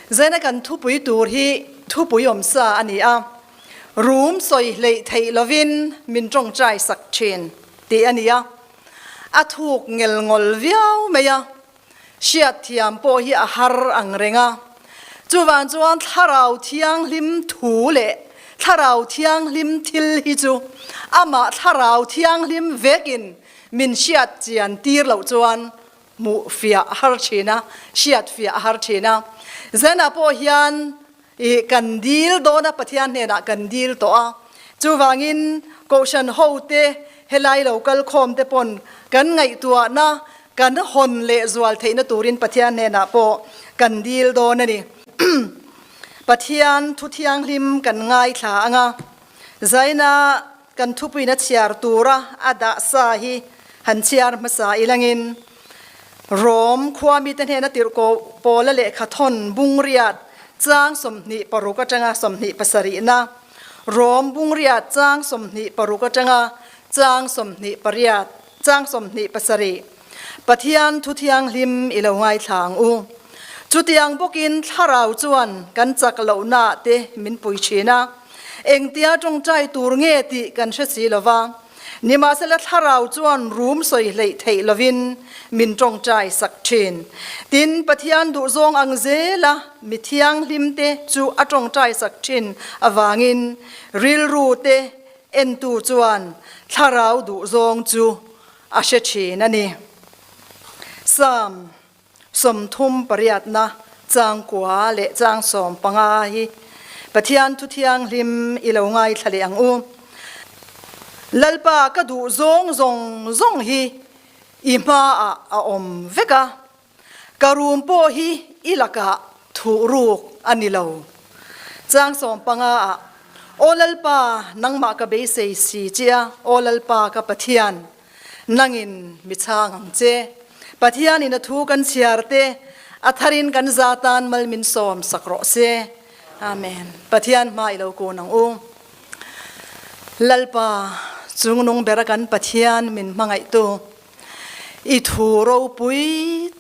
zaina kan thu pui tur hi thu pui om sa ani a room soi hleih theih lohvin min ṭawngṭaisak ṭhîn ti ani a thuk ngel ngol viau meya siat thiam po hi a har ang renga chuwan chuan tharau thiang hlim thu le tharau thiang hlim thil hi chu ama tharau thiang hlim vekin min siat chian tir lo chuan mu fia har thina siat fia har thina zena po hian kandil dona pathian hena kandil to a chuwangin koshan hote helai local khom te pon kan ngai tua na kan hon le zwal theina turin pathian hena po kandil dona ni pathian thu thiang hlim kan ngai thla anga zaina kan thu puina chiar tura ada sa hi han chiar masa ilangin rom khwami ten hena tir ko pola le khathon bungriat chang somni paruka changa somni pasari na rom bungriat chang somni paruka changa chang somni pariat chang somni pasari pathian thu thiang hlim ilongai thlang u chutiang bokin tharau chuan kan chak lo na te min pui china engtia ṭawngṭai tur nge ti kan hre si lova nima sela tharau chuan room soi hleih theih lohvin min ṭawngṭaisak ṭhîn tin pathian du zong ang zela mi thiang hlim te chu a ṭawngṭaisak ṭhîn awangin ril ru te en tu chuan tharau du zong chu a hre thin ani sam som thum pariat na chang kwa le chang som panga hi pathian thu thiang hlim ilongai thlale ang u lalpa ka du zong zong hi ima a om veka karum po hi ilaka thu ruk anilo chang som panga a olalpa nangma ka be sei si chia olalpa ka pathian nangin mi chang ang che pathian in thu kan chiarte atharin kan zatan malmin som sakro se amen pathian mai lo ko nang u lalpa chungnung berakan pathian min mangai tu I thu ro pui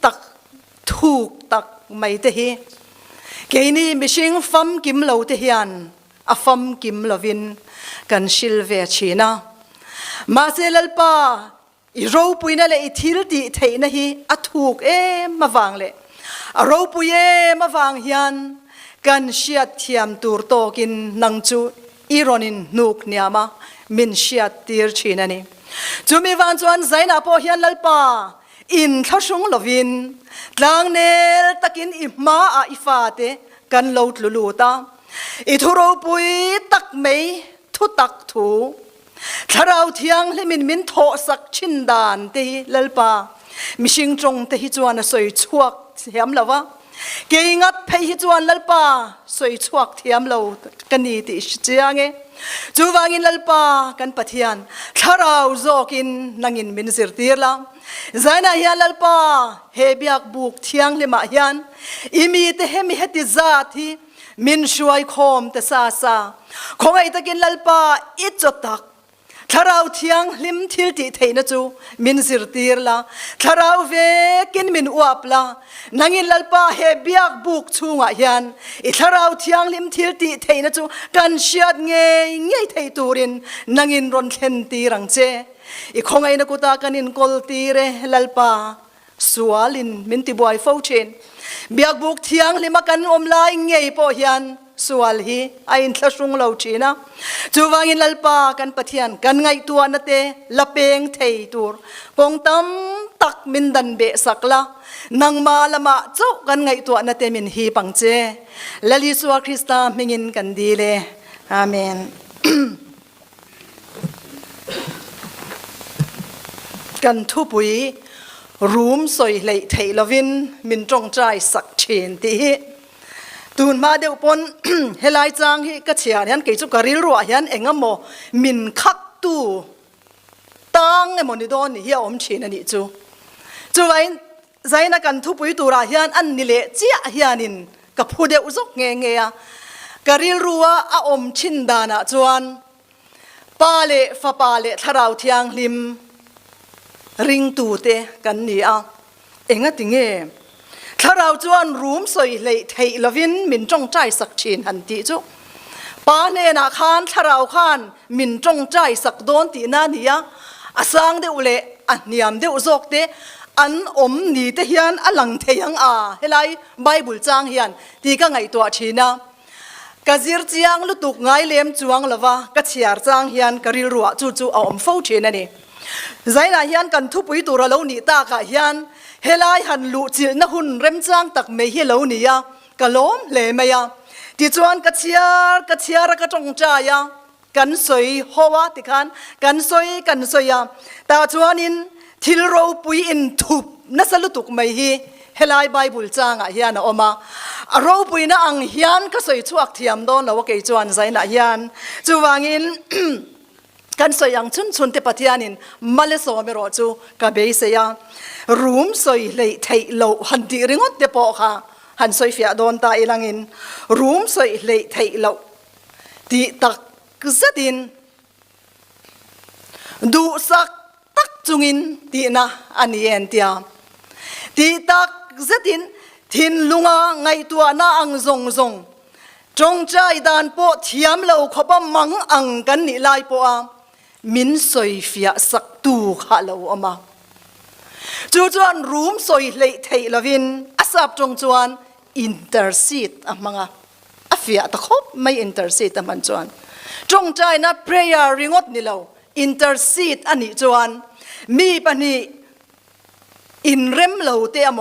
tak thuk tak mai te hi keini mishing fam kim lo te hian a fam kim lovin kan silve china ma se lalpa I ro pui na le I thil ti theina hi a thuk mawang le a ro pui mawang hian kan siat thiam tur tokin nangchu ironin nuk niama min siat tir chinani chumi wan chuan zaina po hian lalpa in thlasung lovin tlangnel takin ima a ifate kan lo tluluta I thuro pui tak mei thu tak thu tharau thiang hlemin min tho sak chindan te lalpa mishing chong te hi chuan a soi chuak thiam lawa keingat phei hi chuan lalpa soi chuak thiam lo kani ti chiange chuwangin lalpa kan pathian tharau zokin nangin min zirtirla zaina hian lalpa he biak buk thiang lema hian imi te hemi heti zat hi min shuai khom te sa khongai takin lalpa ichotak tharau thiang hlim thil ti theina chu min zirtirla tharau ve kin min uapla nangin lalpa he biak buk chunga hian I tharau thiang hlim thil ti theina chu kan siat nge thei turin nangin ron thlen ti rangche I khongai na kuta kanin kol ti re lalpa sualin min ti boy fo chen biak buk thiang hlima kan omlai ngei po hian sual hi ain thlasung lo china chuwangin lalpa kan pathian kan ngai tua na te lapeng thei tur kong tam tak min dan be sakla nangma lama chu kan ngai tua na te min hi pangche lali suwa krista mingin kan dile amen kan thu pui room soi hleih theih lohvin min ṭawngṭaisak ṭhîn ti tun ma deuh pon helai chang hi ka chian hian ke chu karil ro hian engamo min khak tu tang emoni don ni hi om thin ani chu chuwain zaina kan thu pui tura hian an ni le chia hianin ka phu deuh zok nge ya karil ruwa a om thin dana chuan pa le fa pa le tharau thiang hlim ring tu te kan ni a enga tinge ถ้าเราจวนรูมสวยเลยเทลวินมินจงใจสักชินหันติจุป้าเนนาคานถ้าเราคานมินจงใจสักโดนตีนานียอาสังเดอุเลอันนิยมเดอุจกเดอันอมนีเทียนอลังเทียงเฮลัยไบเบิลจางเฮียนตีก็ไงตัวชีนะกะจิรจียงลุตุกไงเลี้ยมจวงละวะกะเชียร์จางเฮียนกะริรัวจู่เอาอมเฝ้าชีนะนี่ใจน่ะเฮียนกันทุบปุยตัวเราหนีตากะเฮียนเฮลัยหันลุจิลนะหุ่นเร็มจางตักไม่เฮเราหนียกะล้มเล่ไม่ยที่จวนกะเชียร์กะจงใจกันสวยหัวติคันกันสวยแต่จวนินทิลเราปุยอินทุบนั่นสลุตุกไม่ฮีเฮลัยไบเบิลจางเฮียนออกมาเราปุยน่ะอังเฮียนก็สวยชวกเทียมโดนแล้วว่าเกยจวนใจน่ะเฮียนจูวางินกันสวยอย่างชุนเตปะเทียนินมาเลโซเมโรจูกะเบยเซียรูมสวยเลยไทยโลหันดีริงอดเตปอค่ะหันสวยเฟียโดนตาอีลังอินรูมสวยเลยไทยโลตีตักซะดินดูสักตักจุงินตีนะอันนี้เองตีตีตักซะดินทินลุงไงตัวน่าอังจงจงใจดานโปเทียมเราขบมังอังกันนี่ลายโปมินสวยเฟียสักตูข้าเราอมาจวนรูมสวยเลยเทลวินอาศับจงจวนอินเตอร์ซีดมังอาเฟียตะคบไม่อินเตอร์ซีดมันจวนจงใจนะ prayer ริงอดนี่เราอินเตอร์ซีดอันนี้จวนมีปนีอินเร็มเราเตะโม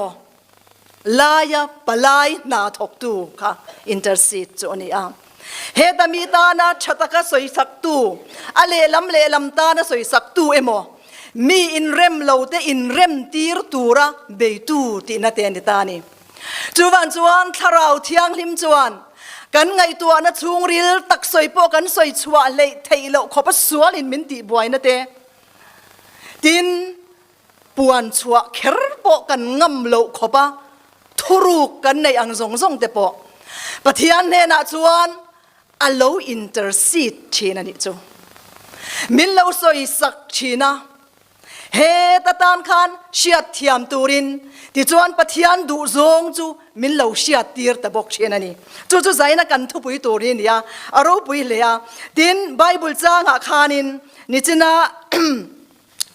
ลายปลายนาทกตูค่ะอินเตอร์ซีดจวนนี้เฮตามีตานะชัตกะสวยสักตูอเลลำตานะสวยสักตูโมมีอินเร็มเราเตอินเร็มตีร์ตูระเบตูตินาเตนิตานีจวนทาราวเทียงลิมจวนกันไงตัวนะชุงริลตักสวยโปกันสวยชัวเลยเทยเราขบสวลินมินติบวยนะเตตินปวนชัวเครโปกันงำเราขบทุรุกันในอังซงเตปปะเทียนเนนะจวนอโลอินเตอร์ซีดชีนันนี่จูมินเราสวยสักชีนะเฮตตานคันเชียดเทียมตูรินที่จวนปะเทียนดูซงจูมินเราเชียดตีร์ตะบกเชนันนี่จูใจนักกันทุบปุยตูรินเนี่ยอารมณ์ปุยเลยดินไบเบิลจางอาคานินนิจนะ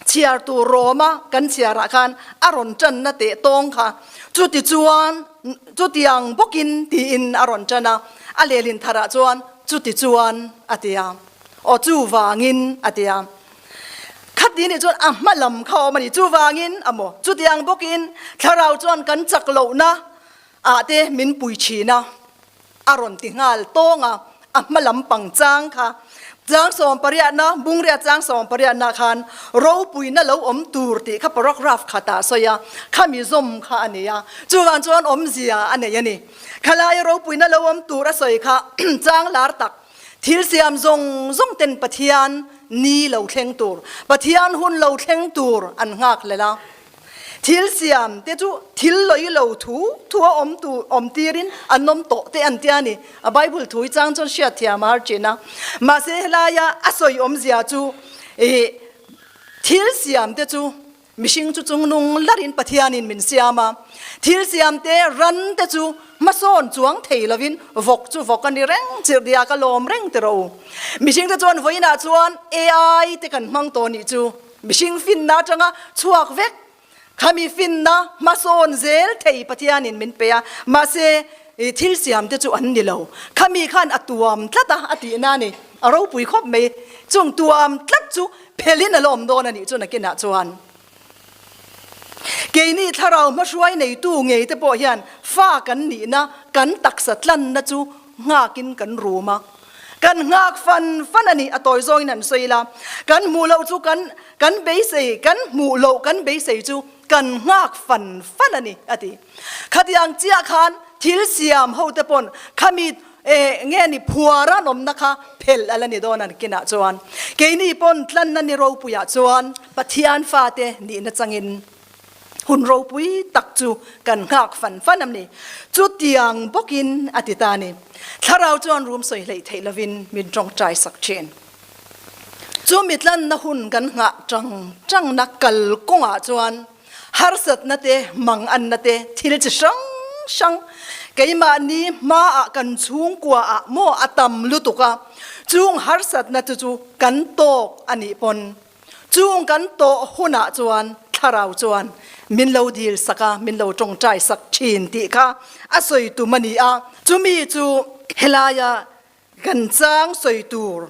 เชียร์ตูโรมากันเชียร์อาคารอารอนจันนะเตะตงค่ะจุดที่จวนจุดที่ยังบกินที่อินอารอนจันนะอเลลินทาระจวนจุดที่จวนอติยามอจูวางินอติยามคัดดีนี่จวนมาลำเขามันนี่จูวางินโมจุดที่ยังบกินถ้าเราจวนกันจักโลนะเตมินปุยชีนะอารอนติงาลโตงมาลำปังจางค่ะจางสอมปริยานะบุงเรียจางสอมปริยานะคันเราปุยนะเราอมตูร์ติข้าปรกราฟขาตาสยาข้ามีซมข้าอันนี้จวนอมเสียอันนี้นี่ข้าลายเราปุยนะเราอมตูร์สอยข้าจางลาร์ตักทิลเสียมซงเต็นปะเทียนนี่เราเข่งตูร์ปะเทียนหุ่นเราเข่งตูร์อันหักเลยละทิลเสียมเตจูทิลลอยเราทัวอมตีรินอันนมโตเตอันเตียนี่ไบเบิลถุยจังจนเชียเทียมาร์จีนะมาเสลายาอสอยอมเสียจูทิลเสียมเตจูมิชิงจูจงนุงลารินปะเทียนินมินเสียมาทิลเสียมเตรันเตจูมาโซนจวงเทลวินวกกันนี่เร่งจิรเดียกลมเร่งเตโรมิชิงเตจวนไว้นาจวน AI เตกันมังตัวนี่จูมิชิงฟินนาจังชวกเวกขามีฟินนะมาโซนเซลเทยปะเทียนินมินเปียมาเซทิลเสียมเตจูอันนี่เราขามีขันอตัวมทัดอตินานี่เราปุยคบไม่จงตัวมทัดจูเพลินอารมณ์โดนนี่จูนักกินอาจวนเกนี่ถ้าเรามาช่วยในตู้เงยแต่พอเห็นฟ้ากันนี่นะกันตักสัตลันนะจูงากินกันรู้มากันงากฟันอันนี้อตอยซอยนั่นสิละกันหมู่เราจูกันเบสกันหมู่เรากันเบสจูกันงากฟันอันนี้อดีขัดยังเจ้าขันทิลเสียมเขาแต่ปนขามีเงี้ยนี่พัวร้านมนะคะเพลอะไรนี่โดนนั่นกินอ่ะจวนเกนี่ปนทันนั่นนี่เราปุยอ่ะจวนปะเทียนฟ้าเตนี่นะจังอินหุ่นเราปุยตักจูกันงากฟันอันนี้จุดยังบกินอติตานี่ถ้าเราจวนรวมสวยเลยเทลวินมินจงใจสักเชนจูมิดลันนะหุ่นกันงะจังนักกัลกงอ่ะจวนฮาร์สัตนะเตมังอันนะเตทิลจะช่าง ช่างเกี่ยมานี้มากันช่วงกว่าโมอตัมลุตุกะจุงฮาร์สัตนัดจูกันโตอันนี้ปนจุงกันโตหุนาจวนทาราวจวนมินโลดีลสักมินโลจงใจสักชินติค่ะอาศัยตุมันนี่จูมีจูเฮลายากันจางสวยตูร์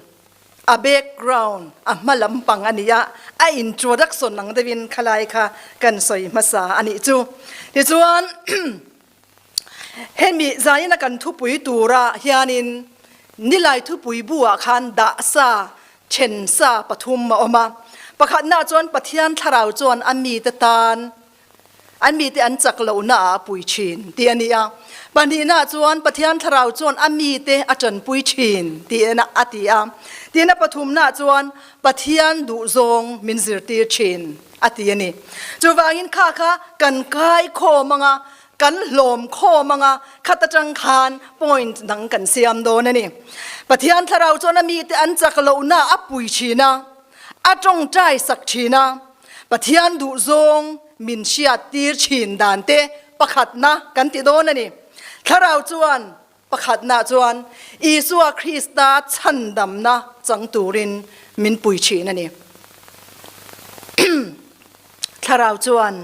a background ma lampang ania a introduction nang devin khalai kha kan soi masa ani chu ti chuan hemi zaina kan thu pui tura hianin nilai thu pui buwa khan da sa chen sa pathum ma oma pakhat na chuan pathian tharau chuan ami ta tan an mi te an chak lo na pui chin ti ania pani na chuan pathian tharau chuan ami te achan pui chin ti na atia ti na pathum na chuan pathian du zong min zir ti chin ati ani chuwangin kha kha kan kai kho manga kan hlom kho manga khata chang khan point nang kan siam do na ni pathian tharau chuan ami te an chak lo na apui china a tong chai sak china pathian du zong min sia tir chin dan te pakhat na kan ti do na ni tharau chuan pakhat na chuan isua krista chandam na changturin min pui chin ani tharau chuan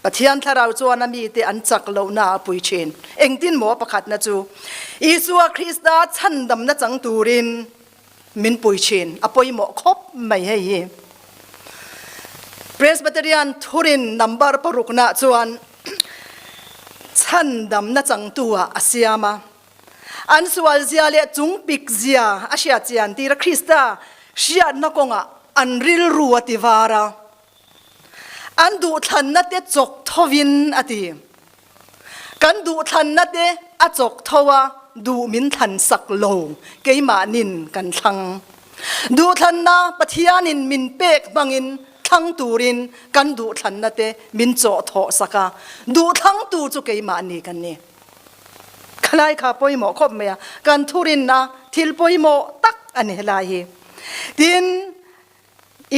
pathian tharau chuan ami te an chak lo na pui chin engtin mo pakhat na chu isua krista chandam na changturin min pui chin apoi mo khop mai hei Presbyterian thurin number parukna chuan chandam na changtua asiama an sual zia le chungpik zia asia chian tira krista sia na konga an ril ruati vara an du than na te chok thovin ati kan du than na te a chok thowa du min than sak lo keima nin kan thang du than na pathianin min pek bangin thang turin kan du than na te min cho tho saka du thang tu chu keima ni kan ni khlai kha poimo khop meya kan thurin na thil poimo tak ani helai hi tin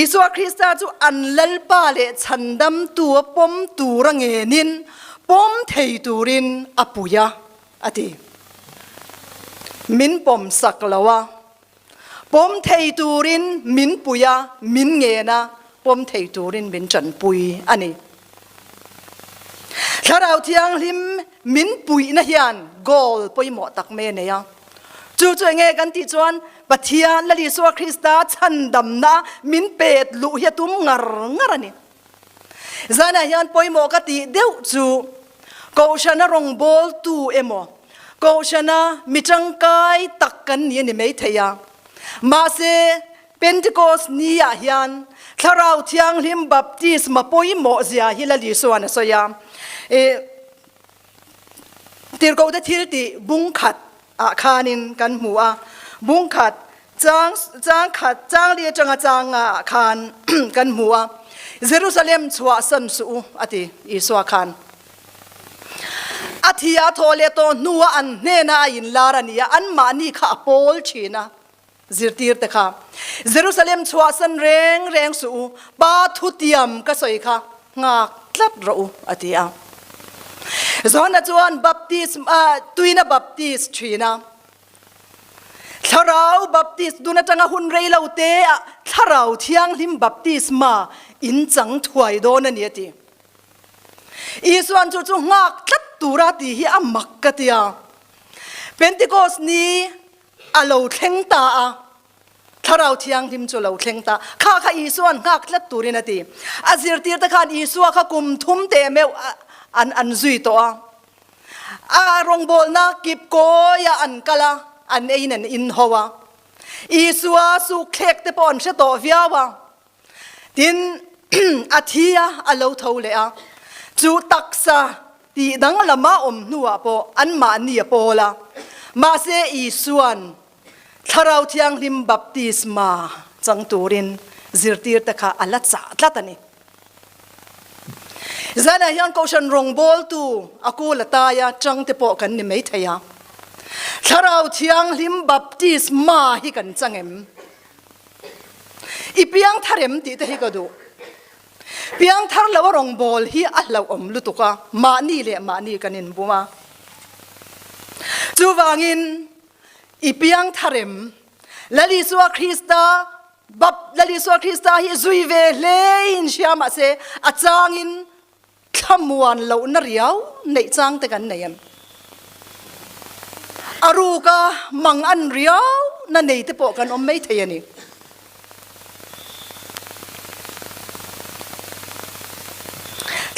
isua krista chu an lalpa le chandam tu pom tu range nin pom thei turin apuya ati min pom saklawa pom thei turin min puya min nge na pom thei turin min chan pui ani tharau thiang hlim min pui na hian gol poimo tak me ne ya chu chu nge kan ti chuan pathian lali suwa krista chandam na min pet lu hi tum ngar ngar ani zana hian poimo ka ti deu chu ko shana rong bol tu emo ko shana mitang kai tak kan ni ni mei theya ma se Pentecost ni ya hian tharau thiang hlim baptism poimo zia hi lali suwa na soya tir ko da thil ti bung khat a khanin kan hua bung khat chang khat chang li changa changa khan kan hua Jerusalem chwa san su ati iswa khan athia thole to nuwa an ne na in larania an mani kha pol china zirtir te kha Jerusalem chwa san reng su pa thutiam ka soi kha ngak tlat ro atia zona chuan baptism tuina baptist thina tharau baptist duna tanga hun rei lo te tharau thiang hlim baptisma in chang thuai don ani ati isuan chu chu ngak tlat tura ti hi amak ka tia Pentecost ni alo thleng ta tharau thiang hlim chu lo thleng ta kha isuan ngak tlat turin ati azir tir ta khan isua kha kum thum te meu an zui to a rong bol na kip ko ya an kala an ein an in howa isua su khlek te pon se to viawa tin athia alo thole a chu taksa ti dang lama nuwa po an ma ni pola ma se isuan tharau thiang hlim baptisma changturin zirtir ta kha ala cha tlatani zana hian ko shan rong bol tu akula ta ya chang te po kan ni mei thaya tharau thiang hlim baptisma hi kan changem ipiang tharem ti te hi ka du piang thar law rong bol hi a lo om lutuka ma ni le ma ni kanin buma จูวางอินอีเปียงทาริมละลิสัวคริสตาบับละลิสัวคริสตาฮิซุยเวเลอินเชียมาเซอาจางอินขมวนเหล่านริยวในจางแต่กันในยันอารูกามังอันเรียวนั่นในที่ปอกันอมไม่เทียนี่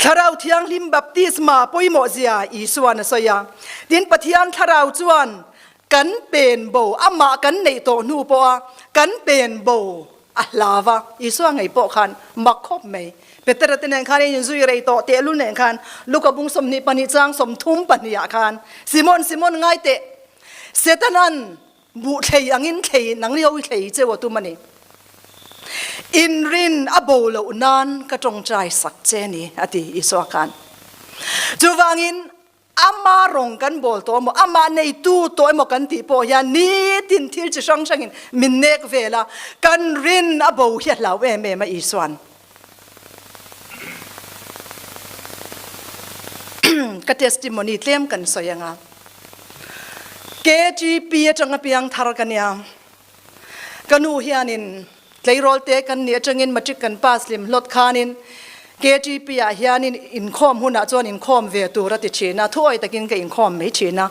ทาราวเทียงลิมบัพติสมาป่วยหมอเสียอีสวรรค์สยามดินปะเทียนทาราวจวนกันเป็นโบอามากันในโตนูปอกันเป็นโบอะลาวาอีสวรรค์ไงปอคันมักคบไม่เปตระเตนคันยังซุยเรย์โตเตลุนเนคันลูกบุงสมนิปนิจังสมทุมปนิยาคันซิมอนง่ายเตะเสตันันบุเทยังอินเทนังเลียวเทเจวตุมันนี่อินรินอโบโลนันกระจงใจสักเจนี่อดีอิสวากันจูวังอินอามารงกันโบลตัวมอามาในตู้ตัวมกันตีโปยานี้ตินทิลจะช่างอินมินเนกเวลากันรินอโบเฮียลาวเมมาอิสวันก็ testimony เล่มกันสวยงามKGP จังเปียงทารกันยามกันูเฮียนินไลโรลเตกันเนี่ยจังอินมาจิกันป้าสลิมลดคานิน KGP เฮียนินอินคอมหุ่นจวนอินคอมเวตูรัติเชนะถ้วยตะกินกับอินคอมไม่เชนะ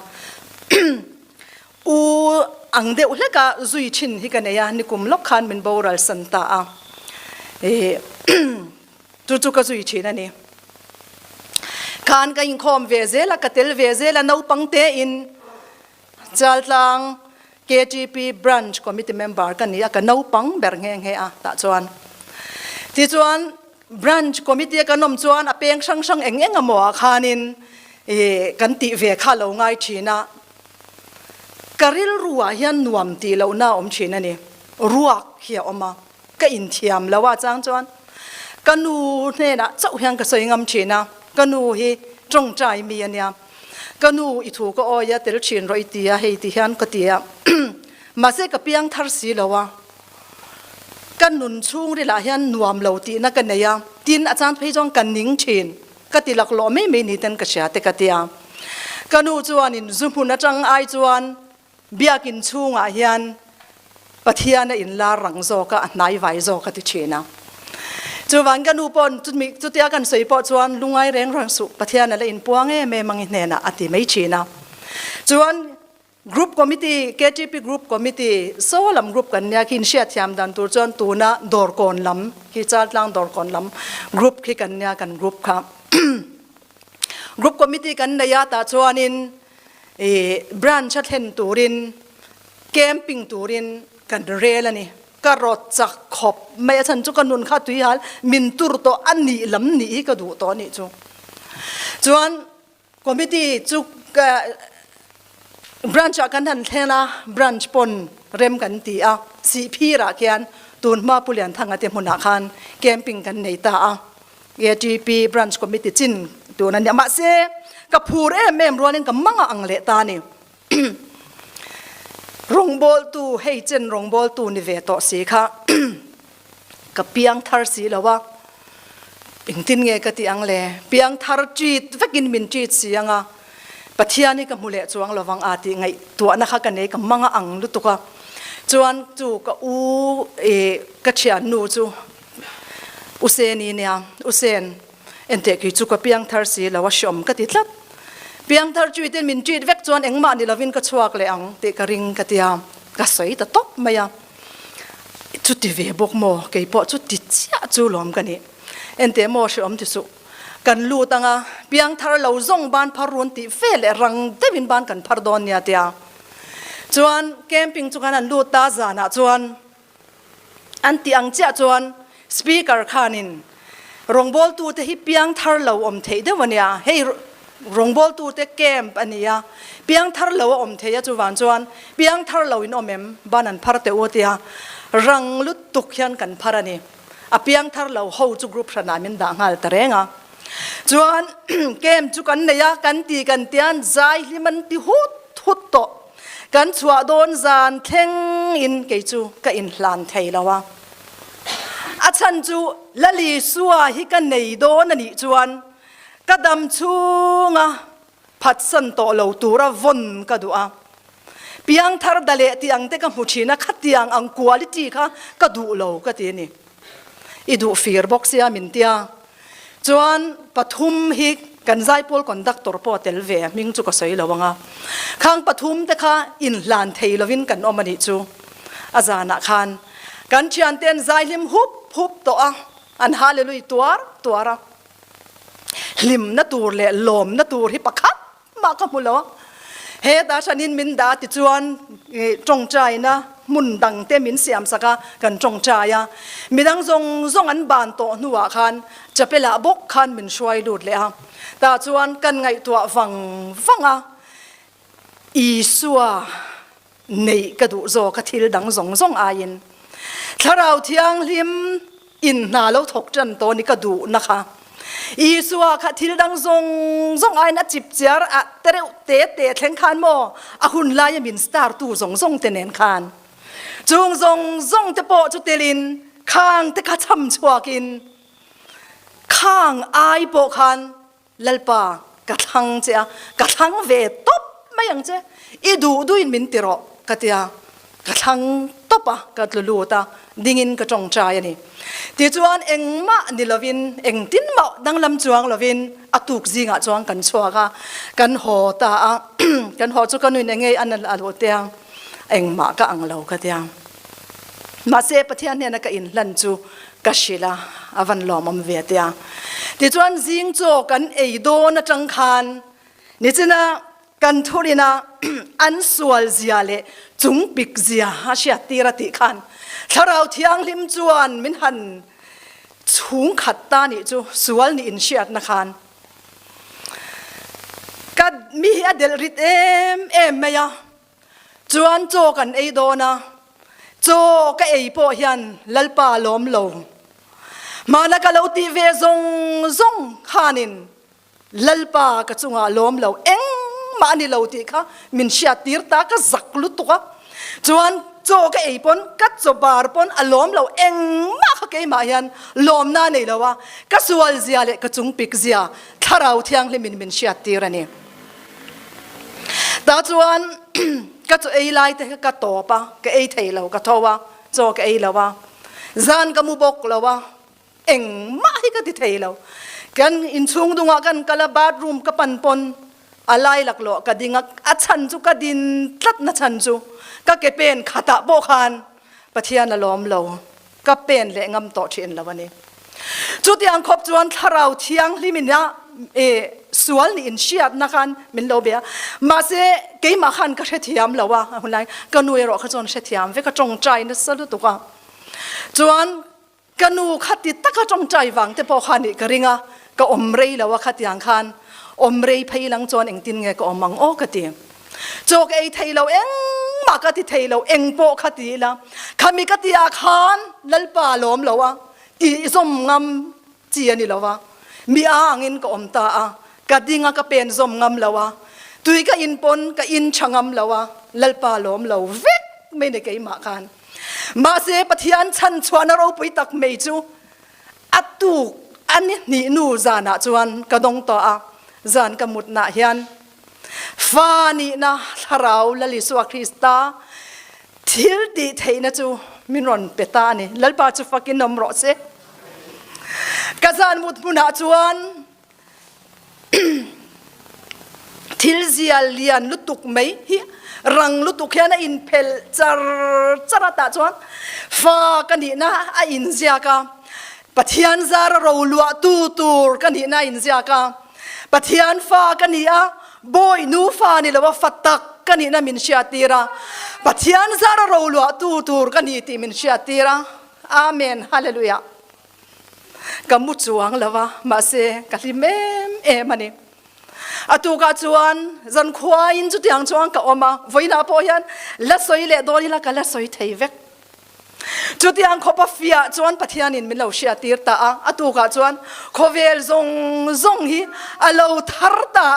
อูอังเดอุเลกาซุยชินฮิกันเนี่ยนิคุมลกคานเป็นบอรัลสันตาจุกซุยชินนี่คานกับอินคอมเวเซละกัตเตลเวเซละนูปังเตอินจัลลัง KGP branch committee member กันนี่กันนูปังเบร์เงตาจวนที่จวน branch committee กันนมจวนอเปียงช่างเองมัวขานินกันติเวข้าเราง่ายชีนะกะริลรัวยันนวมตีเราหน้าชีนะนี่รัวเขียวมาก็อินเทียมแล้วว่าจังจวนกันนูเนี่ยนะเจ้ายังก็สวยงามชีนะกันนูฮีจงใจมีอันเนี่ยกันูอิทูก็อ้อยเตลชินรอยตีให้ที่ฮันก็ตีมาเสกเปียงทาร์สีแล้ววะกันนุนช่วงเวลาฮันนวมเหล่าตีนักกันเนี่ยตีนอาจารย์พี่จงกันนิ่งชินก็ตีหลักหล่อไม่นิตันก็เสียแต่ก็ตีกันูจวนอินซุ่มหุ่นจังไอจวนเบียกินช่วงอาฮันปะเทียนอินลารังโซก็นายไวโซก็ติเชนะจวนกันนูปนจุดเดียกันสวยปอจวนลุงไอแรงรังสุปะเทียนอะไรอินปวงเมมังเนนะอติไม่ชีนะจวนกรุ๊ปคอมมิตี้ KGP กรุ๊ปคอมมิตี้โซลัมกรุ๊ปกันเนี่ยคินเชียร์ที่ทำดันตัวจวนตัวน่ะดอร์กอนลำคิดจัดลังดอร์กอนลำกรุ๊ปคิกันเนี่ยกันกรุ๊ปครับกรุ๊ปคอมมิตี้กันเนี่ยตาจวนินบรันชัดเห็นตัวรินแคมปิ้งตัวรินกันเรลนี่ก็รถจักขบไม่ฉันจุกันนุนข้าตุยฮัลมินตุรโตอันนี้ลำนี้ก็ดูตัวนี้จูจวนคอมมิตี้จุกบรันช์กันทันเทนะบรันช์ปนเริ่มกันตีสีพีระเกียนตูนมาปุเลียนทางอาเทียมหุนาคันแคมปิ้งกันในตาKGP บรันช์คอมมิตี้จินตัวนั้นเนี่ยมาเสกับผู้เร่เมมรัวนึงกับมังอังเลตานี่รงบอลตูให้เจนรงบอลตูนิเวตอสีค่ะกับเปียงทาร์สีแล้วว่าเป็นตินเงกติอังเลเปียงทาร์จีดฟักินมินจีดเสียงปัทยานี่กับมูเลจวงระวังอาทิไงตัวนะคะกันเนี่ยกับมังอังลุตุกะจวนจูกับกัจฉานูจูอุเซนีเนี่ยอุเซนเอ็นเตกิจูกับเปียงทาร์สีแล้วว่าชมกติดลับเพียงทาร์จีเต็นมินจีดเวกจวนเอ็งมานี่เราวินก็ชัวกเลยอังเตกริงกติยามก็ใส่ตะตบมายังจุดที่เวบกโมเกี่ยปอจุดที่เจ้าจูลอมกันนี่เอ็นเตโมชมที่สุกันลูตังเพียงทาร์เราจงบานพารุนติเฟลรังเดวินบานกันพาร์ดอนเนี่ยเตียจวนแคมปิ้งจุกันลูตาจานะจวนอันที่อังเจ้าจวนสปีกเกอร์ขานินรงบอลตูเตฮิเพียงทาร์เราอมเทเดวันเนี่ยให้รงบอลตูเตแคมป์อันนี้เพียงทาร์เราอมเทียจูวันจวนเพียงทาร์เราอินอมเอ็มบ้านันพาร์เตโอเตียรังลุตุกยันกันพารานีเพียงทาร์เราเขาจูกรุ๊ปชนะมินด่างฮัลตะเรงจวนเกมจูกันเนี่ยกันตีกันเตียนใจที่มันตีหุดโตกันชัวโดนจานเท่งอินเกจูก็อินหลานไทยแล้ววะอาจารย์จูละลีสัวฮิกันในโดนนี่จวนกระดำชูงะ พัดสันโตเหลาตัวระวนกระดูอาเปียงทาร์ดาเลตีอังเตกันหูชีนะขัดตียงอังกัวลิจีค่ะกระดูเหลากระตีนี่อีดูฟีร์บ็อกเซียมินเตียจวนปฐุมฮิกกันใจพอลคอนดักตอร์ปอเตลเวมิงจุกสอยละวังอ่ะข้างปฐุมเตค่ะอินลานเทลวินกันอมันดิจูอาจารย์ขันกันเชียนเตียนใจลิมฮุบตัวอันฮาเลลุยตัวระลิมนัตัวเล่ลมนัตัวที่ปักขัดมากกับมุลวะเฮดาชันินมินดาติจวนจงใจนะมุนดังเตมินเสียมสักกันจงใจอ่ะมีดังทรงอันบานโตนัวขันจะเป็นละบกขันมินช่วยดูดเลยอ่ะแต่จวนกันไงตัวฟังอ่ะอีสัวในกระดูโจกทิลดังทรงอายินถ้าเราเที่ยงลิมอินนาเราถกจันโตนี่กระดูนะคะอีสัวขัดทิลดังทรงไอ้นัดจิบเจอร์อะเตะเทงคานโมอะหุ่นลายมินสตาร์ตูทรงเตเนนคานจุงทรงเตโปจุเตลินข้างเตขัดช่ำชัวกินข้างไอโปคานลลปากระทังเจ้ากระทังเวตบไม่ยังเจ้อีดูอินมินติโรกะเตียกระทังตบอะกะลูตาดิ่งินกระจงใจนี่ที่จวนเอ็งมานิลวินเอ็งตินมาดังลำจวงลวินอตุกจิงะจวงกันชัวค่ะกันหอตากันหอจุกันนุนเองอันนั้นอโลเตียงเอ็งมากะอังเลากะเตียงมาเสปะเทียนเนี่ยนักอินลันจูกศิลาอวันลอมเวียเตียที่จวนจิงโจกันเอโดนจังคานนี่จินะกันทุรินะอันสวลเสียเลจุงปิกเสียฮาเชียตีรติคันถ้าเราเที่ยงลิมจวนมินหันชุงขัดตานี่จูสวลนี่อินเชียดนะคันกัดมีอเดลริดเอ็มเมียจวนโจกันไอโดนะโจก็ไอโปเฮียนลลปาล้อมโลมานักเราตีเวซงขานินลลปากระจุงอาล้อมโลเอ็งมานี่เราตีค่ะมินเชียตีร์ตากระจักลุตัวจวนโจก็ไอปนกัดโจบาร์ปนอล้อมเราเอ็งมาเขาเกยมายันล้อมหน้านี่แล้ววะก็สวลเสียเลยก็จุงปิกเสียถ้าเราเที่ยงเลยมินเชียตีร์นี่แต่จวนก็จะไอไลท์แต่ก็โตปะก็ไอเทเราก็โตวะโจก็ไอเราวะจานก็มุบกเราวะเอ็งมาที่ก็ที่เทเรากันอินชุงดุงกันกะละบาดรูมก็ปันปนอะไรหลักหลอกดิ่งอัชันจุกดินตัดนัชันจุก็เก็บเป็นขัดโบคานปะเทียนล้อมเราก็เป็นแหล่งงำต่อเชียนแล้ววันนี้จุดยังครบจวนถ้าเราเที่ยงลิมินะสวนนี่อินเชียดนักันมินโลเบียมาเสเกี่ยมาขันก็เชียมแล้ววะคนไหนก็นุ่ยรอขจรเชียมเวก็จงใจนั่นสรุปตัวจวนก็นูขัดติดตะก็จงใจหวังแต่พอขันนี่ก็ริงก็อมเรยแล้วว่าขัดยังขันอมเรยพยลังจวนเองตินไงก็อมังโอกติโจกไอไทยเราเองมากติไทยเราเองโปขัดติละขามีกติอาคารลลปาล้อมแล้ววะอีสมงำเจียนี่แล้ววะมีอ่างอินก็อมตากะดิ่งก็เป็นสมงำแล้ววะตุยก็อินปนก็อินชะงำแล้ววะลลปาล้อมแล้วเวกไม่ได้เกี่ยมากันมาเสปะเทียนชันชวนเราไปตักเมจูอัตุกอันนี้นี่นูจานะชวนกระดงต่อจานกมุดนาเฮียนฟ้านี่นะทาราวลลิสวาคริสตาทิลดีเทนะจูมินรอนเปตานี่ลลปาจูฟักินนมรอเซกจานมุดมุนาชวนทิลเซียเลียนลุตุกไม่ฮิรังลุตุกเฮียนะอินเพลจาร์ตาชวนฟ้ากันนี่นะอินเซียกาปะเทียนซาร์เราลัวตูร์กันนี่นะอินเซียกาปะเทียนฟ้ากันนี่บอยนูฟ้านี่ละว่าฟัตตักกันนี่นะมินเชียตีระปะเทียนซาร์เราลัวตูร์กันนี่ที่มินเชียตีระอาเมนฮาเลลูยากัมุจวงละว่ามาเสกัลิเมมมันนี่อตุกาจวนจันควายจุดยังจวงกับอมาวินาโพยันละสอยเละโดนี่ละกันละสอยเทเวกจุดยังขบฟิอาจวนปะเทียนินมินเราเชียตีร์ตาอตุกาจวนขเวลซงฮีอโลทาร์ตา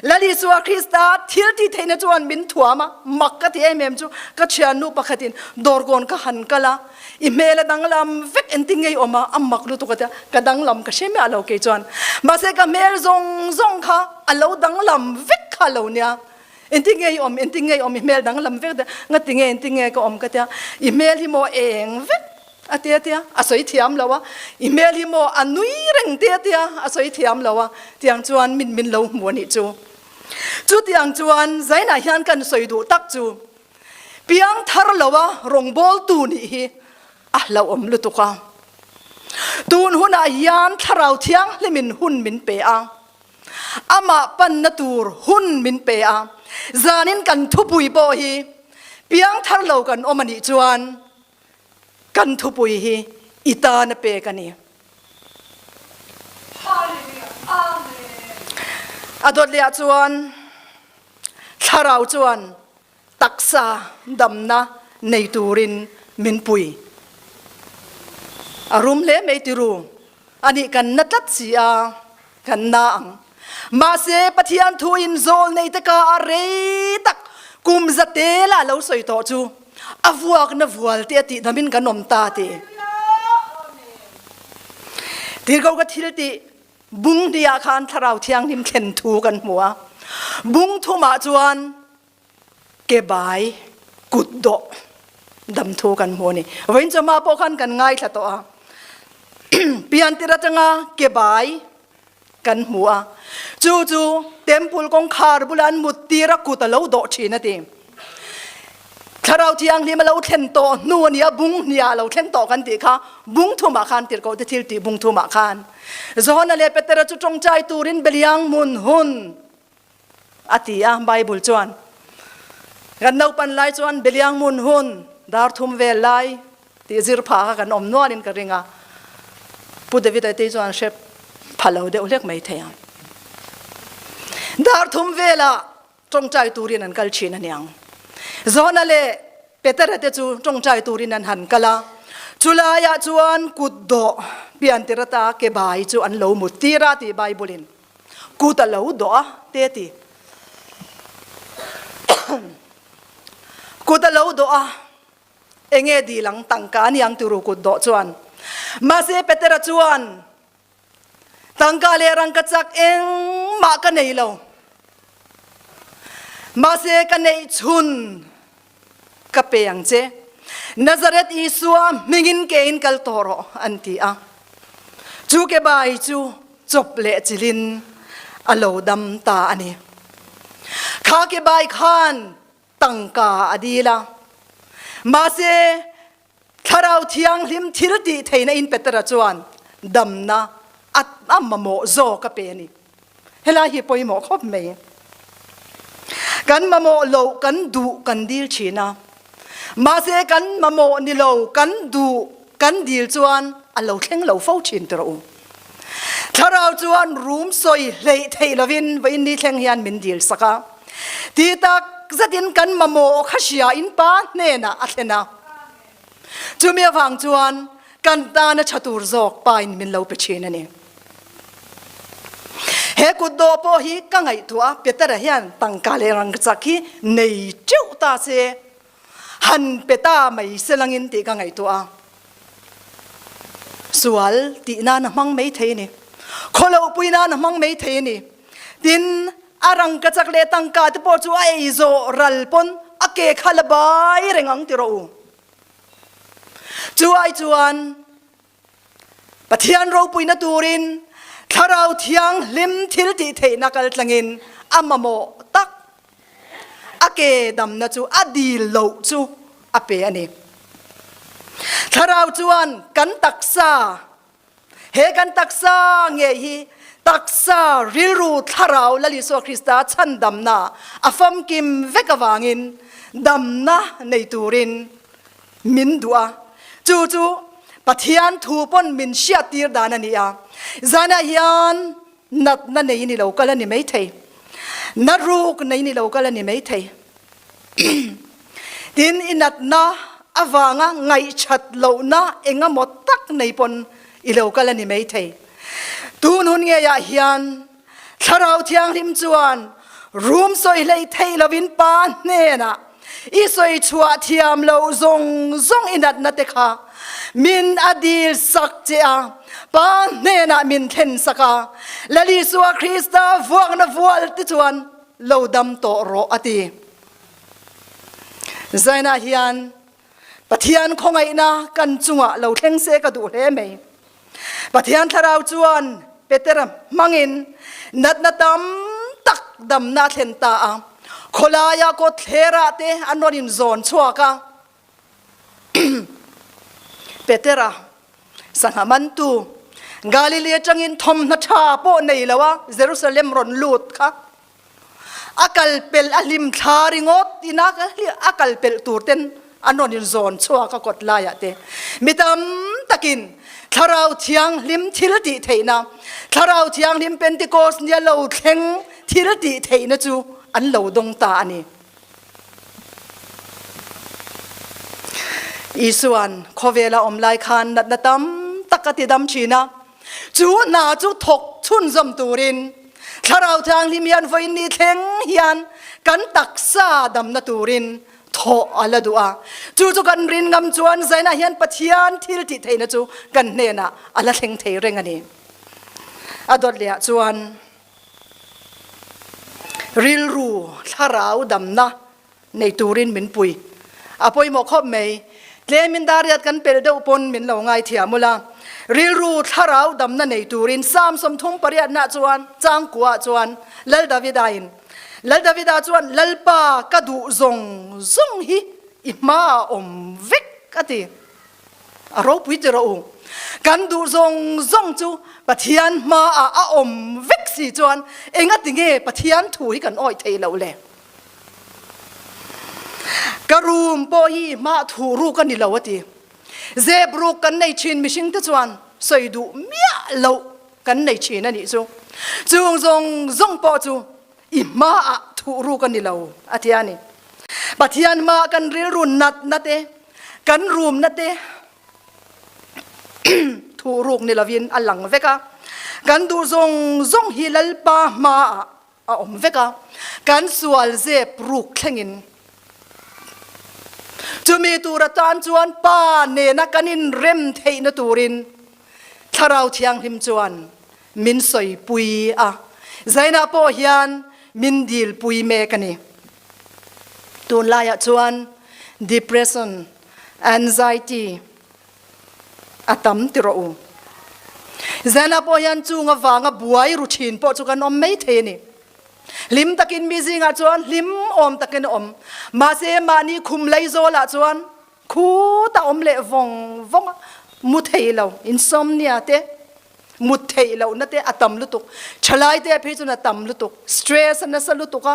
la li suwa Krista thil ti theina chuan min thuama makka ti emem chu ka chianu pakhatin dorgon ka han kala I mela danglam vek entingei oma ammak lu tukata ka danglam ka sheme alo ke chuan ma se ka mel zong kha alo danglam vek kha lo nia entingei om mel danglam vek da ngatinge entinge ka om ka ta email hi mo eng vek atia asoi thiam lawa email hi mo anui reng tia asoi thiam lawa tiang chuan min lo mo ni chu tiang chuan zaina hian kan soi du tak chu piang thar lawa rong bol tu ni hi lo om lu tuka tun huna yan tharau thiang lemin hun min pe a ama pan natur hun min pe a zanin kan thupui bo hi piang thar lo kan omani chuan kan thupui hi ita na pe kani adot lia chuan tharau chuan taksa damna nei turin min pui arum le mei tiru ani kan natat sia kan naang ma se pathian thu in zol nei taka are tak kum zate la lo soi to chu avuak na vual te ti damin kanom ta te tirgo ka thilti bung dia khan tharau thiang nim khen thu kan hmuwa bung thu ma chuan ke bai kut do dam thu kan hmu ni wain chama po khan kan ngai thla to a pian tira changa ke bai kan hmuwa chu temple kong khar bulan mutira kutalo do china ti tharau thiang lim lo thlen to nu nia bung nia lo thlen to kan ti kha bung thu ma khan tir ko te thil ti bung thu ma khan zona le petera chu tong chai turin beliang mun hun atia bible chuan kan no pan lai chuan beliang mun hun dar thum ve lai ti zir pha kan om nuan in ka ringa pu david te chuan shep phalo de ulek mai thaya dar thum vela tong chai turin an kal chin aniang zona le petera te chu tong chai turin an han kala chulaya chuan kuddo pian tirata ke bai chu an lo mutira ti bible in kuta lo do te ti kuta lo do enge di lang tangka niang turu kuddo chuan ma se petera chuan tangka le rang ka chak eng ma ka nei lo ma se ka nei chun ka peang che Nazareth Isua mingin ke in kal toro anti a chu ke bai chu chop le chilin alo dam ta ani kha ke bai khan tangka adila ma se tharau thiang lim thilti theina in petera chuan damna at amamo zo ka pe ni hela hi poimo khop me kan mamo lo kan du kan dil china ma se kan mamo ni lo kan du kan dil chuan alo thleng lo fo chin tro tharau chuan room soi hleih theih lovin vai ni thleng hian min dil saka ti tak zatin kan mamo khashia in pa ne na athena chumi awang chuan kan ta na chatur zok pain min lo pe chin ani he kuddo po hi ka ngai tua petara hian tangka le rang chakhi nei cheu ta se han peta mai selangin ti ka ngai tua sual ti na na mang mei thei ni kholo puina na mang mei thei ni tin arang ka chak le tangka te po chu ai zo ral pon ake khalabai rengang ti ro chuai chuan pathian ro puina turin tharau thiang lim thil ti thei nakal tlangin amamo tak ake dam na chu adi lo chu ape ani tharau chuan kan taksa he kan taksa nge hi taksa rilru tharau lali so Krista chan damna afam kim vekawangin damna nei turin min dua chu pathian thu pon min sia tir dan ani a zana hian nat na nei ni lo kala ni mai thei na ruk nei ni lo kala ni mai thei tin inat na awanga ngai chat lo na enga mo tak nei pon i lo kala ni mai thei tun hun nge ya hian tharau thiang lim chuan รูมสอยเลยเทลวินปานเน่นะอีสอยชัวเทียมเราซงอินัดนัดเตค่ะมินอดีลสักเจียปานเน่นะมินเทนสักและลิสัวคริสต์ฟวกนฟวลติจวนเราดำโตโรอตีใจน่าเฮียนปะเทียนคงไงนะกันจังเราเทงเสกดูเล่ไหมปะเทียนทาราวจวนเปเตอร์มังอินนัดนัดดำตักดำนาเทนตาโคลายากดเทระเตอันนอรินโซนชัวกะเปเตอร์สังหามันตูกาลิเลียจังอินทอมนัชาโปในละวะเยรูซาเล็มรอนลูดค่ะอากาลเปลอลิมทาริงอตินักอากาลเปลตูเตนอันนอนินโซนชัวก็กดลายเตมิตามตะกินทาราวเทียงลิมทิลติเทนะทาราวเทียงลิมเป็นติโกสเนี่ยเราเข่งทิลติเทนะจูอันเราดงตาอันนี้อีส่วนโคเวลาอมไลคันนัดตามตะกติดำชีนะจูนาจูถกชุนจำตูรินถ้าเราทางลิมยันไฟนี่เทงยันกันตักซาดำนาตูรินโถอะไรดูจูกันรินงำจวนใจน่ะยันปัจจัยทิลติเทนะจูกันเนน่ะอะไรเทงเทเรงอันนี้อดอดเลียจวนริลรูถ้าเราดำนะในตูรินมินปุยอภัยหมกขบไม่เลมินดาริยัดกันเปิดเดาปนมินเหล่าไงเถียมุลาริลรูถ้าเราดำนะในตูรินสามสมทุมปริยัตินาจวนจางกัวจวนเลดาวิดาอินเลดาวิดาจวนเลลปากระดูซงฮีอิมาอมวิกอติเราพิจารณากันดูซงจูปะเทียนมาอมวิกสิจวนเองติเงปะเทียนถุยกันอ้อยเทเลวเลยกระรูมปอยมาถูรูกันนี่เลวติเจ็บรูกันในชินมิชิงตะจวนสวยดูเมียเลวกันในชินนั่นนี่จูซงปอจูอิมาถูรูกันนี่เลวอาทิตย์นี้ปะเทียนมากันริรุนนัดเตกันรูมนัดเตถูรูกนี่ละวินอันหลังเวกะกันดูซงฮิลลปามาอมเวกะกันสวลเจ็บรูกเข่งินจูมีตูระจานจวนป้าเนนักกันินเร็มเทนตูรินถ้าเราเทียงหิมจวนมินสอยปุยใจน่าพอเฮียนมินดิลปุยเมกันนี่ตูนลายจวน depression anxiety อาตมติโรอูเจน่าพอยันจูงวางบวยรูชินพอจูกันอมไม่เทนี่ลิมตะกินมีซิงจวนลิมอมตะกินอมมาเซมานีคุมไลโซละจวนคูตาอมเละวงมุดเทลาอินซอมเนียเตมุดเทลานั่นเตอาตมลุตุกชลายเตพี่จุนอาตมลุตุกสเตรสนั่นสลุตุก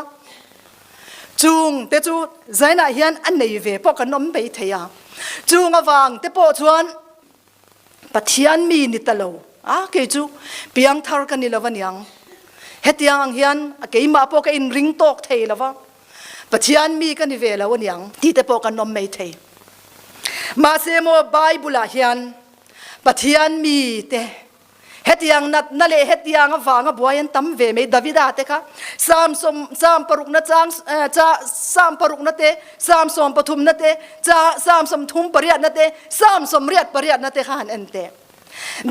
จูงเตจูใจน่าเฮียนอันไหนเวพอกันอมไม่เทียจูงวางเตพอจวนปัจจัยมีนิตโลเกจูเปียงทารกันนี่ละวันยังเฮตียงเฮียนเกยมาพอกันริงตอกเทละวะปัจจัยมีกันนี่เวละวันยังที่เตพอกันนมไม่เทมาเสโมไบเบิลเฮียนปัจจัยมีเตเฮตียงนั่นเลยเฮตียงวางบัวยันตั้มเวไม่ดาวิดาเตค่ะสามปรุกนัดจะสามปรุกนัดเตสามสมปฐุมนัดเตจะสามสมทุมปริยัตินัดเตสามสมเรียดปริยัตินัดเตค่ะอันเต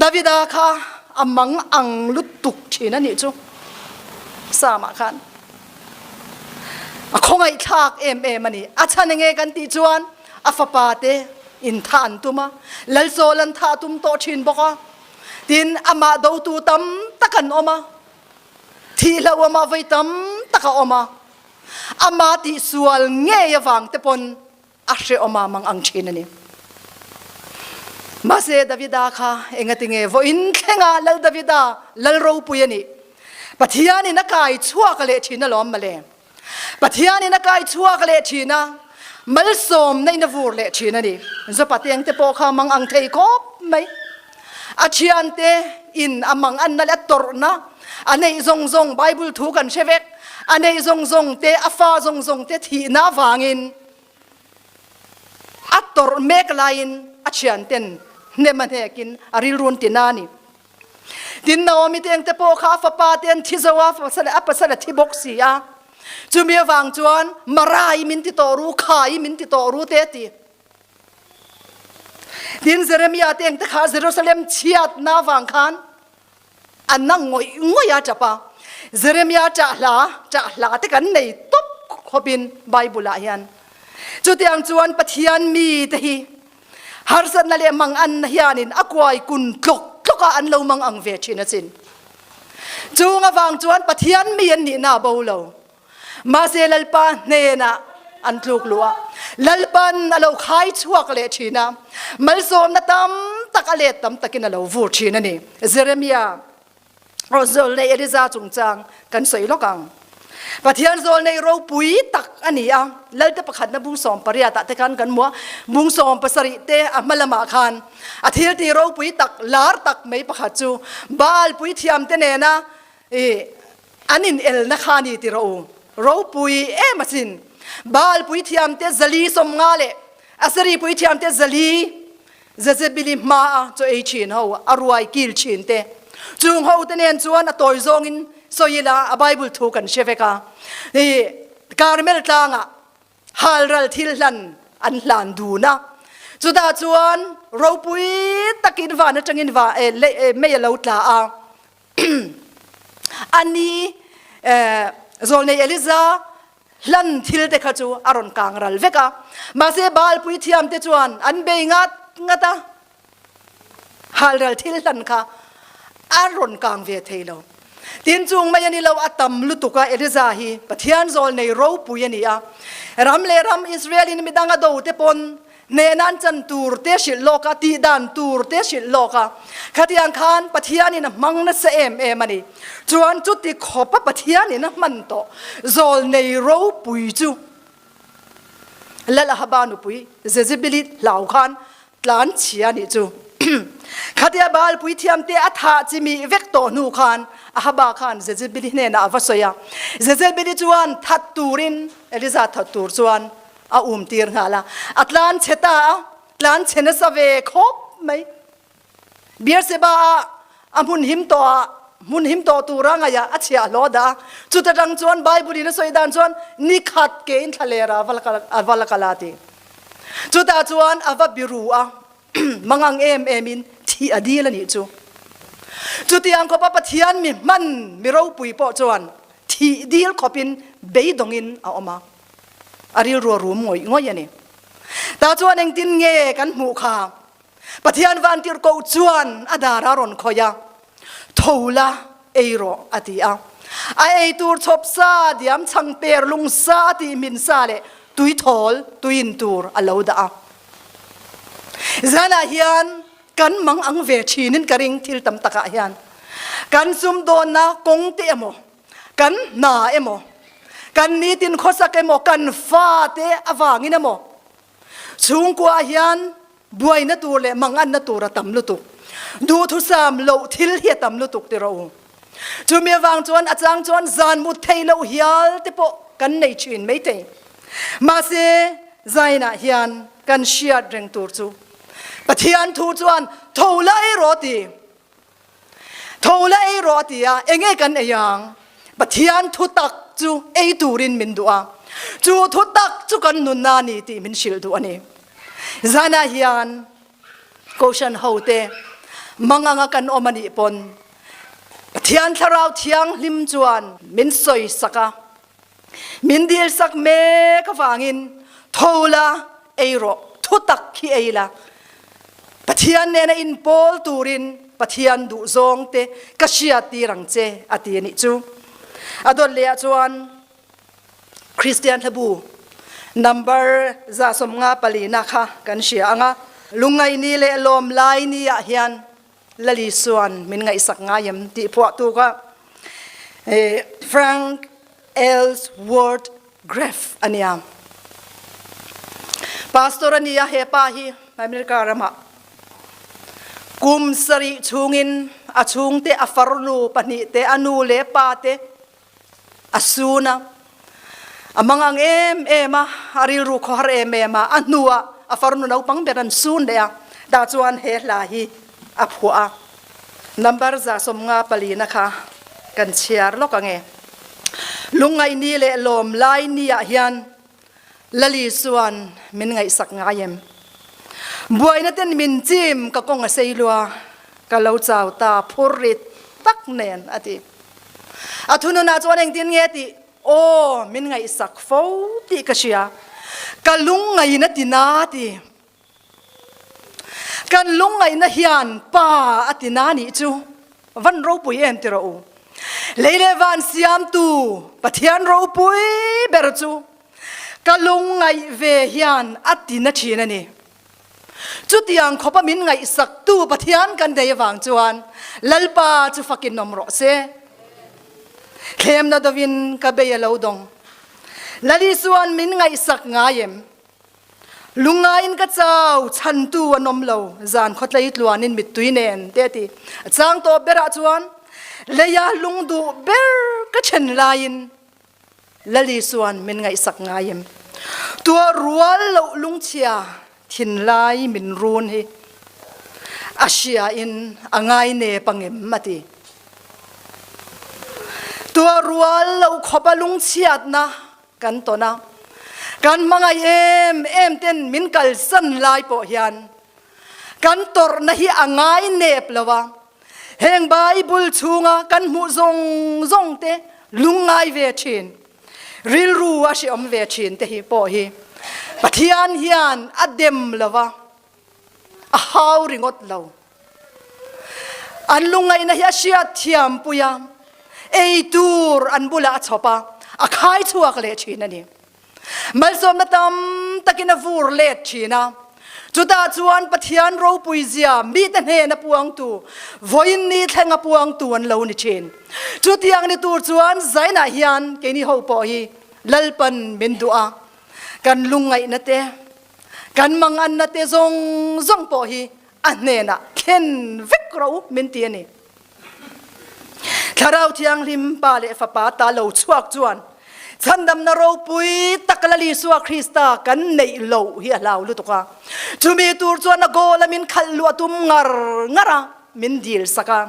ดาวิดาค่ะอามังอังลุตุกชีนั่นนี่จูสามขันคงไอ้ทากมันนี่อาจารย์เงกันตีจวนอาฟปาเตอินทานตุมาลัลโซลันทาตุมโตชินบอกว่าดินอามาดูตูตั้มตะกันออกมาทีละว่ามาไว้ตั้มตะกันออกมาอามาติสวลเงี้ยฟังเตปนอาเชออกมามังอังชินนี่มาเสดาวิดาค่ะเองติเงวอินแข่งลัลดาวิดาลัลรูปุยนี่ปัทยานี่นักไก่ชั่วกะเลชินน่ะล้อมมาเลยปัทยานี่นักไก่ชั่วกะเลชินน่ะมัลสมในนวูร์เลชินน่ะนี่จะปัทยังเตปอค่ะมังอังเทยกบไหมอาชีอันเตอินอามังอันนั่นแหละตรนะอันนี้ซงไบเบิลถูกันเชเวกอันนี้ซงเตอาฟ้าซงเตที่น้าวางินอัตตรเมกไลน์อาชีอันเตนเนมันเฮกินอาริรุนตินานี่ดินนาวมิเตงเตโปคาฟปาเตนทิซาวาฟสละอัปสละทิบกซีอา จูเมียวางจวนมารายมินติโตรู้ขายมินติโตรู้เตติดินเซเรมียาเตียงตะขาเยรูซาเล็มเชียดนาวางคันอันนั่งงอยอาจับปะเซเรมียาจะหลาแต่กันในตุ๊บขบินไบเบิลอายันจุดยังจวนปะเทียนมีแต่ฮีฮาร์สันนั่นแหละมังอันเฮียนินอากวยกุนกลกอันเรามังอังเวชินสินจูงวางจวนปะเทียนมีอันนี้นาเบาเลวมาเซลปาเนนะอันลูกลัวลลปันเราขายชั่วกเลชีนะมัลโซมนะตั้มตักอเลตั้มตักินเราวูชีนะนี่เซเรมียาโรโซลในเอริซาจงจางกันสวยลกังปะเทียนโซลในเราปุยตักอันนี้แล้วจะประคันนะบุ้งสอมปริยาตะกันกันมัวบุ้งสอมภาษาริเตะมาละมาคันอาทิตย์ที่เราปุยตักลาร์ตักไม่ประคัดจูบาลปุยเทียมเตเนนะอันนี้เอลนักขานีที่เราปุยมาสินบาลปุยเทียมเตซลีสมงาเลอาศัยปุยเทียมเตซลีจะบิลิมาจะเอชินเขาอรวยกิลชินเตจุงเขาเตเนนจวนตัวจงอินสอยละไบเบิลถูกกันเชฟกาการเมลตางฮัลรัลทิลลันอันหลานดูนะจุดาจวนเราปุยตะกินวานะจังอินวาไม่ยาลาวตาอันนี้โซนในเอลิซาลันทิลเดขจูอารอนกางรัลเวกามาเซบาลปุยเทียมเตจวนอันเบงงัดตาฮัลรัลทิลลันค่ะอารอนกางเวเทโลทีนจุงไม่ยันนี่เราอัตมลุตุกะเอริซาฮีปะเทียนโซลในรูปุยนี่รำเลรำอิสราเอลินมิดังอดูเตปนเนนันจันตูร์เตชิลโลกาตีดันตูร์เตชิลโลกาขัดยังขันปะเทียนนี่นะมังนัสเอมมันนี่จวนจุดที่ขบปะเทียนนี่นะมันโตโซลในรูปุยจูและละฮับานุปุยเซซิบิลิเหล่าขันหลานเชียนี่จูขัดยังบาลปุยเทียมเตอัฐาจิมีเวกโตนูขันอาฮบาขันเซซิบิลิเนน่าอวสยาเซซิบิลิจวนทัดตูรินเอลิซาทัดตูรจวนอาตีร์งาละอัตลานเชตาลานเชนสเวคบไหมเบียร์เซบามุนหิมตัวตูรังอายะอัจฉริยะโลดาจุดดังจวนไบเบิลนี่สวยดังจวนนิขัดเกณฑ์ทะเลราวัลกาลาติจุดจวนอวบิรูมังอังมินที่อดีลนี่จุดที่อังกบปะเทียนมันมีเราปุยปอจวนที่ดีลขบินเบยดงอินเอามาอาริรัวรู้มวยง่อยนี่ตาจวนเองตินเงกันหมู่ข้าปะเทียนวันที่เราจวนอาดารารอนคอยาทูลาเอโรอติอาไอตูร์ชบซาเดียมชังเปรลุงซาติมินซาเลตุยทอลตุยนตูร์อลาวดาจานาฮิยันกันมังอังเวชีนินกริงทิลตัมตะกะฮิยันกันซุมโดนนะกงเตโมกันนาเอโมกันนี้ตินข้อสักเอโมกันฟาเตอวางินโมชุงกัวฮิยันบวยนัตูเลมังอันนัตูระตัมลุตุดูทุสามโลทิลเฮียตัมลุตุกติเราจูเมียวางจวนอาจารย์จวนจานมุดเทโลฮิยัลติโปกันในชินไม่เตมาเซใจน่ะฮิยันกันเชียดเร่งตูจูปะเทียนทูจวนทูละไอโรตีเองกันเองปะเทียนทูตักจูไอตูรินมินดัวจูทูตักจูกันนุนนานีตีมินชิลดัวนี่จานาฮิยันโกชันเฮาเตมังงะกันอมันอีปนปะเทียนทาราวเทียงลิมจวนมินสอยสักมินดีลสักเมกฟังอินทูละไอโรทูตักขี้ไอละปะเทียนเนนอินโพลตูรินปะเทียนดูซงเตกะเชียตีรังเจอตีนิจูอดอลเลียจวนคริสเตียนทบูนัมเบอร์จะสมงาปลีนักค่ะกันเชียงะลุงไงนี่เลลมไลนี่อะเฮียนละลิส่วนมินไงสักงายมติพวกตัวก็ฟรังก์เอลส์วอร์ดเกรฟอันนี้พาสตอร์นี่เฮปาฮีอเมริกาละมากุมสริชุงินอาชุงเตอฟารนูปนิเตอนูเลปาเตอสูนะอามังอังมาอาริรุขอร์มาอันนัวอฟารนูนาปังเบรันซูนเดียดาจวนเฮลาฮีอับหัวนัมเบอร์จะสมงาปลีนะคะกันเชียร์โลกไง lungai ni le lom lai ni a hian lali suan min ngai sak nga yem buai na ten min chim ka kong a seilua ka lo chaw ta phurit tak nen ati athunu na chuan eng tin nge ti o min ngai sak fo ti ka sia ka lungai na ti na ti kan lungai na hian pa atina ni chu van ro pui en ti ro leile van siam tu pathian ro pui ber chu ka lungai ve hian atina thina ni chu tiang khopa min ngai sak tu pathian kan dei wang chuan lalpa chu fakin nom ro se khem na dovin ka be lo dong lali suan min ngai sak nga yem lungain ka chaw chan tu anom lo zan khotlai tluanin mit tuinen te ti chang to bera chuan leya lungdu ber ka chen lain lali suan min ngai sak nga yem tua rual lo lungchia thin lai min run hi asia in angai ne pangem mati tua rual lo khopa lungchiat na kan to na kan mangai em ten min kal san lai po hian kan tor na hi angai nep lawa heng bible chunga kan mu zong te lungai ve thin ril ru a si om ve thin te hi po hi pathian hian adem lawa a hau ringot lo an lungai na hi sia thiam puya ei tur an bula chopa a khai chuak le thin ani malsom na tam takina vur let china chuta chuan pathian ro puizia mi ta he na puang tu voin ni thlenga puang tu an lo ni chin chutiang ni tur chuan zaina hian ke ni ho po hi lalpan min dua kan lungai na te kan mangan na te zong po hi anena khen vek ro min ti ani tharau thiang lim pa le fa pa ta lo chuak chuan chandam na ro pui taklali suwa krista kan nei lo hi alaw lu toka chumi tur chuan na go lamin khallu atum ngara min dil saka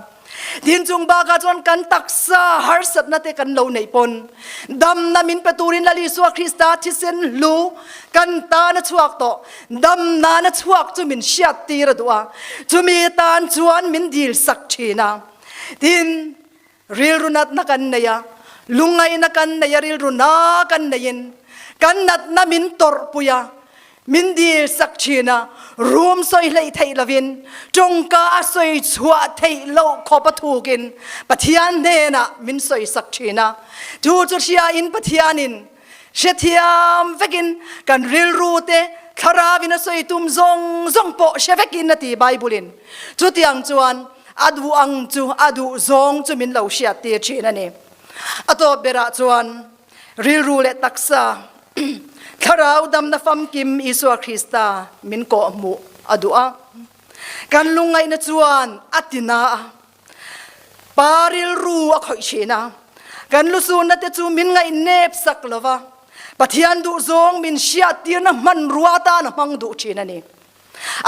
din chung ba ka chuan kan taksa har sat na te kan lo nei pon dam na min peturin lali suwa krista thisen lu kan ta na chuak to dam na na chuak chu min siat ti ra duwa chumi tan chuan min dil sak thina din ril runat na kan neya lungai na kan nayaril runa kan nayin kan nat na min tor puya min dil sak china room soi hleih theih lovin chongka soi chua theih lo khopa thukin pathian ne na min soi sak china chu chu sia in pathianin shethiam vekin kan ril rute kharavina soi tum zong po shevekin na ti biblein chu tiang chuan adu ang chu adu zong chu min lo sia ti china ni ato bera chuan ril ru le taksa tharau dam na fam kim iswa krista min ko mu adua kan lungai na chuan atina paril ru a khoi china kan lu sun na te chu min ngai nep sak lova pathian du zong min sia tir na man ruata na mang du china ni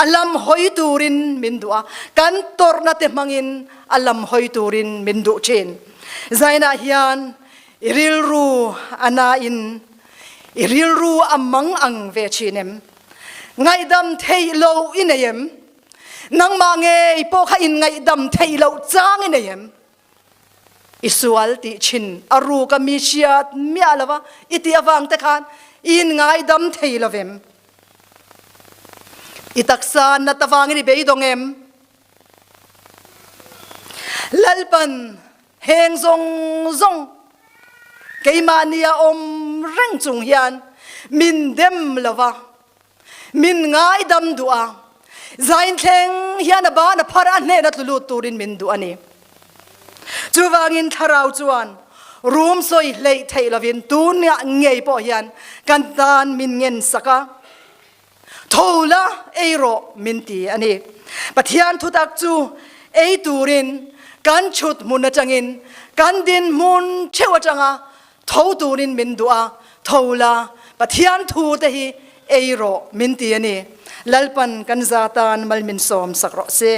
alam hoi turin min dua kan tor na te mangin alam hoi turin min du chen zaina hian iril ru ana in iril ru amang ang ve chinem ngai dam thei lo inayem nang ma nge po kha in ngai dam thei lo chang inayem isual ti chin aru ka mi siat mi alawa iti awang te khan in ngai dam thei lovem itaksan na tawang ni beidongem lalpan heng zong keimania om reng chung hian min dem lova min ngai dam dua zain thleng hian aba na phara ne na tulu turin min du ani chuwangin tharau chuan room soi hleih theih lovin tun nga ngei po hian kan tan min ngen saka thola eiro min ti ani pathian thutak chu ei turin kan chut mun na changin kan din mun chewa changa tho turin min dua thola pathian thu te hi eiro min ti ani lalpan kan zatan mal min som sakro se